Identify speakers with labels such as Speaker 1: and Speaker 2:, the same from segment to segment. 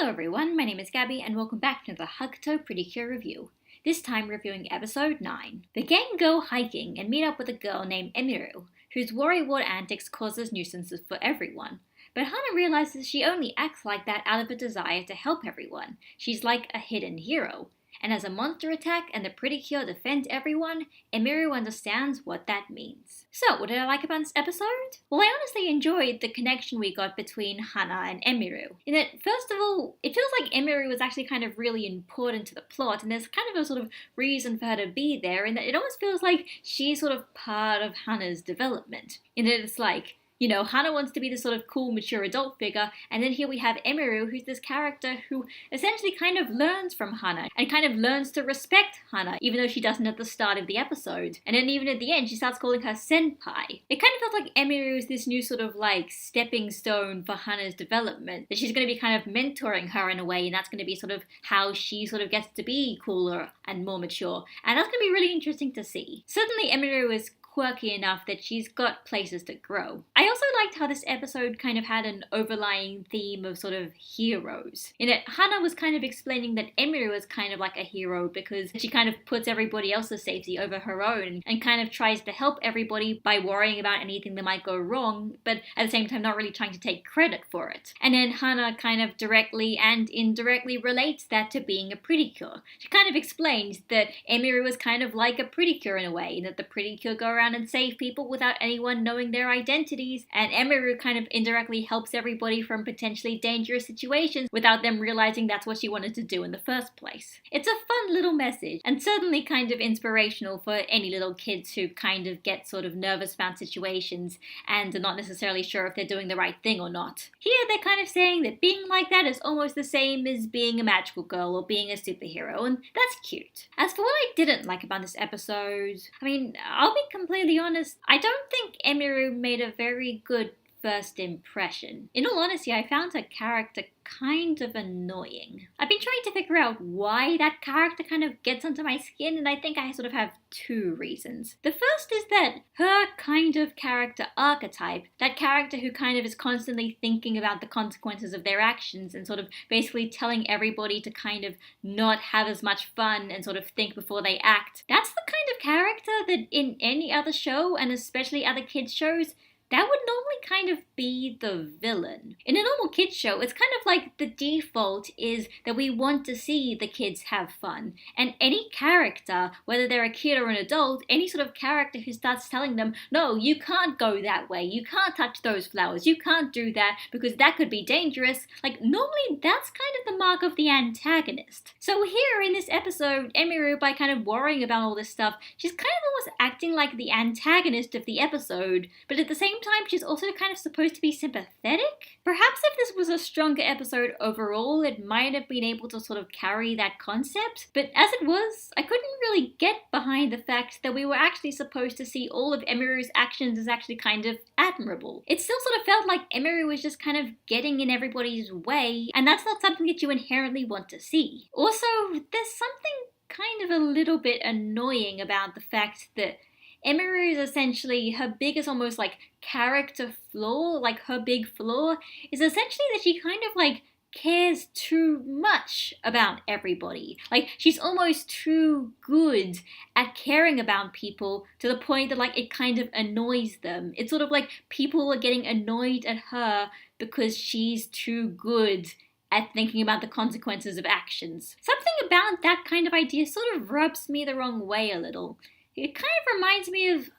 Speaker 1: Hello everyone, my name is Gabby and welcome back to the Hugtto Precure review. This time reviewing episode 9. The gang go hiking and meet up with a girl named Emiru, whose worrywart antics causes nuisances for everyone. But Hana realizes she only acts like that out of a desire to help everyone. She's like a hidden hero. And as a monster attack and the Precure defend everyone, Emiru understands what that means. So, what did I like about this episode? Well, I honestly enjoyed the connection we got between Hana and Emiru. In that, first of all, it feels like Emiru was actually kind of really important to the plot, and there's kind of a sort of reason for her to be there, in that it almost feels like she's sort of part of Hana's development. In that it's like, Hana wants to be this sort of cool, mature adult figure, and then here we have Emiru, who's this character who essentially kind of learns from Hana, and kind of learns to respect Hana, even though she doesn't at the start of the episode. And then even at the end, she starts calling her senpai. It kind of feels like Emiru is this new sort of stepping stone for Hana's development, that she's going to be kind of mentoring her in a way, and that's going to be sort of how she sort of gets to be cooler and more mature. And that's going to be really interesting to see. Certainly Emiru is quirky enough that she's got places to grow. I also liked how this episode kind of had an overlying theme of sort of heroes. In it, Hana was kind of explaining that Emiru is kind of like a hero because she kind of puts everybody else's safety over her own and kind of tries to help everybody by worrying about anything that might go wrong, but at the same time not really trying to take credit for it. And then Hana kind of directly and indirectly relates that to being a Precure. She kind of explains that Emiru is kind of like a Precure in a way, and that the Precure go around and save people without anyone knowing their identities, and Emiru kind of indirectly helps everybody from potentially dangerous situations without them realizing that's what she wanted to do in the first place. It's a fun little message, and certainly kind of inspirational for any little kids who kind of get sort of nervous about situations and are not necessarily sure if they're doing the right thing or not. Here they're kind of saying that being like that is almost the same as being a magical girl or being a superhero, and that's cute. As for what I didn't like about this episode, I'll be completely honest, I don't think Emiru made a very good first impression. In all honesty, I found her character kind of annoying. I've been trying to figure out why that character kind of gets under my skin, and I think I sort of have two reasons. The first is that her kind of character archetype, that character who kind of is constantly thinking about the consequences of their actions and sort of basically telling everybody to kind of not have as much fun and sort of think before they act, that's the kind of character that in any other show, and especially other kids shows, that would normally kind of be the villain. In a normal kids show, it's kind of like the default is that we want to see the kids have fun. And any character, whether they're a kid or an adult, any sort of character who starts telling them, no, you can't go that way, you can't touch those flowers, you can't do that because that could be dangerous, normally that's kind of the mark of the antagonist. So here in this episode, Emiru, by kind of worrying about all this stuff, she's kind of almost acting like the antagonist of the episode, but at the same time, she's also kind of supposed to be sympathetic. Perhaps if this was a stronger episode overall, it might have been able to sort of carry that concept, but as it was, I couldn't really get behind the fact that we were actually supposed to see all of Emiru's actions as actually kind of admirable. It still sort of felt like Emiru was just kind of getting in everybody's way, and that's not something that you inherently want to see. Also, there's something kind of a little bit annoying about the fact that Emiru is essentially, her biggest almost character flaw, her big flaw, is essentially that she kind of cares too much about everybody. She's almost too good at caring about people to the point that it kind of annoys them. It's sort of like people are getting annoyed at her because she's too good at thinking about the consequences of actions. Something about that kind of idea sort of rubs me the wrong way a little. It kind of reminds me of,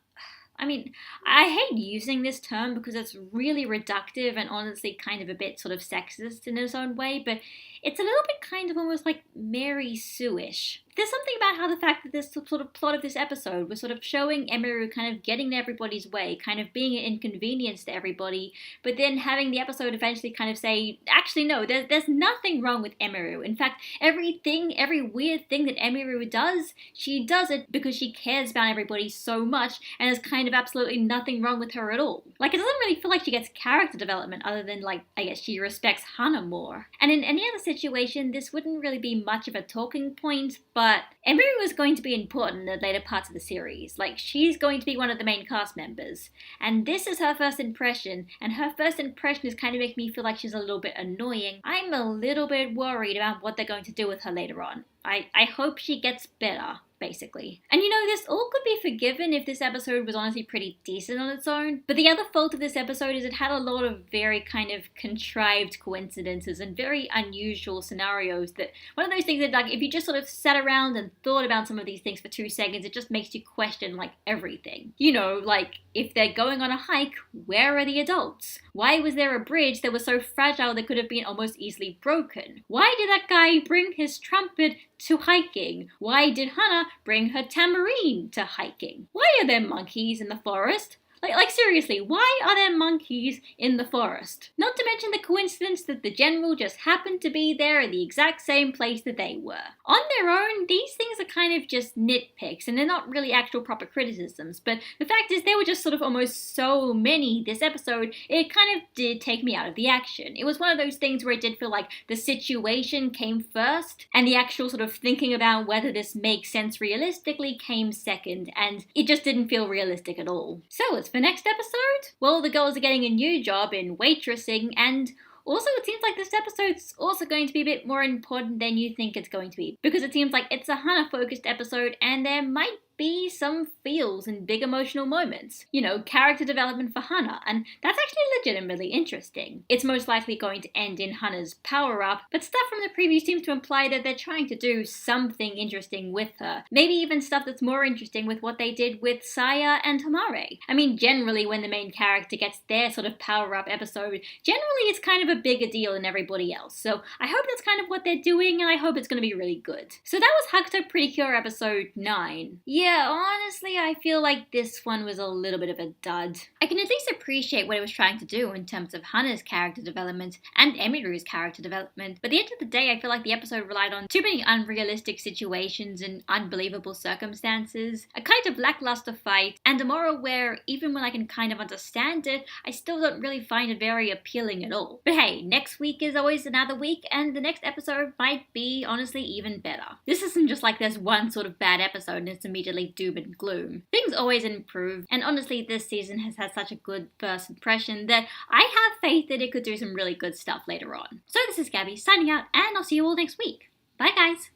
Speaker 1: I hate using this term because it's really reductive and honestly kind of a bit sort of sexist in its own way, but it's a little bit kind of almost like Mary Sue-ish. There's something about how the fact that this sort of plot of this episode was sort of showing Emiru kind of getting in everybody's way, kind of being an inconvenience to everybody, but then having the episode eventually kind of say, actually no, there's nothing wrong with Emiru. In fact, every weird thing that Emiru does, she does it because she cares about everybody so much, and there's kind of absolutely nothing wrong with her at all. It doesn't really feel like she gets character development other than I guess she respects Hana more. And in any other situation, this wouldn't really be much of a talking point, but but Emiru is going to be important in the later parts of the series. Like, she's going to be one of the main cast members. And this is her first impression, and her first impression is kind of making me feel like she's a little bit annoying. I'm a little bit worried about what they're going to do with her later on. I hope she gets better, basically. And this all could be forgiven if this episode was honestly pretty decent on its own. But the other fault of this episode is it had a lot of very kind of contrived coincidences and very unusual scenarios that one of those things that, like, if you just sort of sat around and thought about some of these things for 2 seconds, it just makes you question, like, everything. Like, if they're going on a hike, where are the adults? Why was there a bridge that was so fragile that could have been almost easily broken? Why did that guy bring his trumpet to hiking? Why did Hana bring her tambourine to hiking? Why are there monkeys in the forest? Like seriously, why are there monkeys in the forest? Not to mention the coincidence that the general just happened to be there at the exact same place that they were. On their own, these things are kind of just nitpicks, and they're not really actual proper criticisms, but the fact is there were just sort of almost so many this episode, it kind of did take me out of the action. It was one of those things where it did feel like the situation came first, and the actual sort of thinking about whether this makes sense realistically came second, and it just didn't feel realistic at all. So as for next episode, well, the girls are getting a new job in waitressing, and also it seems like this episode's also going to be a bit more important than you think it's going to be, because it seems like it's a Hana-focused episode and there might be some feels and big emotional moments. Character development for Hana, and that's actually legitimately interesting. It's most likely going to end in Hana's power-up, but stuff from the preview seems to imply that they're trying to do something interesting with her. Maybe even stuff that's more interesting with what they did with Saya and Tamare. I mean, generally when the main character gets their sort of power-up episode, generally it's kind of a bigger deal than everybody else. So I hope that's kind of what they're doing, and I hope it's going to be really good. So that was Hugtto Precure episode 9. Yeah, honestly, I feel like this one was a little bit of a dud. I can at least appreciate what it was trying to do in terms of Hana's character development and Emiru's character development, but at the end of the day, I feel like the episode relied on too many unrealistic situations and unbelievable circumstances, a kind of lackluster fight, and a moral where, even when I can kind of understand it, I still don't really find it very appealing at all. But hey, next week is always another week, and the next episode might be, honestly, even better. This isn't just like there's one sort of bad episode and it's immediately doom and gloom. Things always improve, and honestly this season has had such a good first impression that I have faith that it could do some really good stuff later on. So this is Gabby signing out, and I'll see you all next week. Bye guys!